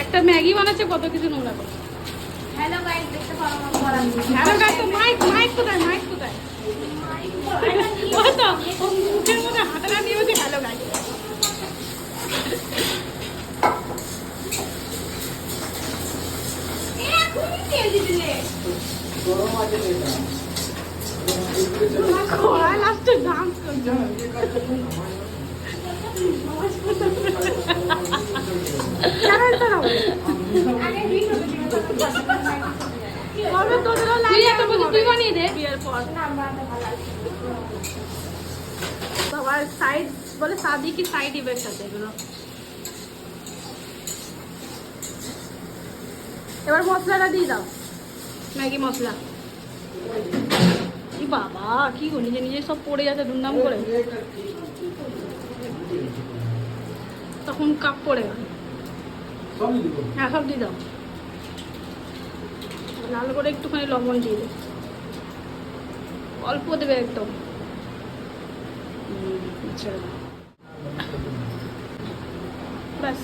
একটা ম্যাগি বানাচ্ছে, কত কিছু নোংরা করে। হ্যালো গাইস, দেখতে পারো আমার হ্যালো গাইস, তো মাইক মাইক কোথায়, মাইক কোথায়? ওই তো ও মুখের মধ্যে হাতটা দিয়ে বলছে হ্যালো গাইস। এখনই তেল দিলে কড়াই লাস্টে ডান্স করছে। কেন এটা না বলে? আগে ভিডিও কবে তোদেরও তুই লাগে? একটা বলছিস, তুই বানিয়ে দে। বিয়ের পর না বানাতে ভালো আছে। বাবার সাইড বলে শাদি কি সাইড ইফেক্ট আছে এগুলো। এবার মশলাটা দিয়ে দাও, ম্যাগি মশলা। কি বাবা, কি গো, নিজে নিজে সব পড়ে যাচ্ছে দুমদাম করে। তখন কাপ পড়ে গেল। হ্যাঁ, সব দিয়ে দাও। লাল করে একটুখানি লবণ দিয়ে দেবে, অল্প দেবে একদম। ছেড়ে দাও, ব্যাস।